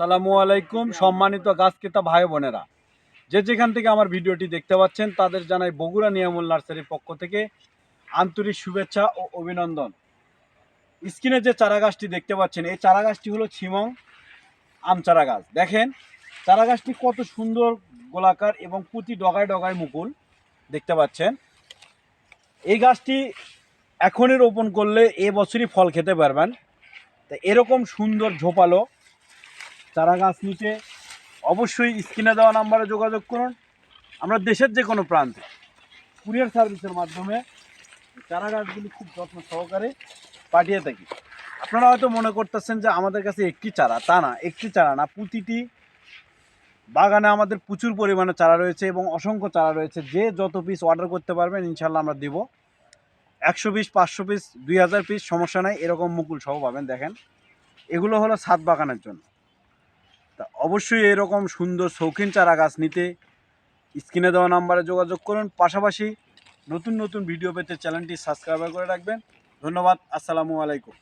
আসসালামু আলাইকুম সম্মানিত গাছ ক্রেতা ভাই বোনেরা, যে যেখান থেকে আমার ভিডিওটি দেখতে পাচ্ছেন তাদের জানাই বগুড়া নিয়ামুল নার্সারির পক্ষ থেকে আন্তরিক শুভেচ্ছা ও অভিনন্দন। স্ক্রিনে যে চারা গাছটি দেখতে পাচ্ছেন এই চারা গাছটি হলো ছিমং আম চারা গাছ। দেখেন চারা গাছটি কত সুন্দর গোলাকার এবং প্রতি ডগায় ডগায় মুকুল দেখতে পাচ্ছেন। এই গাছটি এখনই রোপণ করলে এ বছরই ফল খেতে পারবেন। তো এরকম সুন্দর ঝোপালো চারা গাছ নিতে অবশ্যই স্ক্রিনে দেওয়া নাম্বারে যোগাযোগ করুন। আমরা দেশের যে কোনো প্রান্তে কুরিয়ার সার্ভিসের মাধ্যমে চারা গাছগুলি খুব যত্ন সহকারে পাঠিয়ে থাকি। আপনারা হয়তো মনে করতেছেন যে আমাদের কাছে একটি চারা, তা না, একটি চারা না, প্রতিটি বাগানে আমাদের প্রচুর পরিমাণে চারা রয়েছে এবং অসংখ্য চারা রয়েছে। যে যত পিস অর্ডার করতে পারবেন ইনশাল্লাহ আমরা দেবো। 100 পিস, 500 পিস, 2000 পিস, সমস্যা নাই, এরকম মুকুল সহ পাবেন। দেখেন এগুলো হলো ছাদ বাগানের জন্য। তা অবশ্যই এরকম সুন্দর শৌখিন চারা গাছ নিতে স্ক্রিনে দেওয়া নাম্বারে যোগাযোগ করুন। পাশাপাশি নতুন নতুন ভিডিও পেতে চ্যানেলটি সাবস্ক্রাইব করে রাখবেন। ধন্যবাদ। আসসালামু আলাইকুম।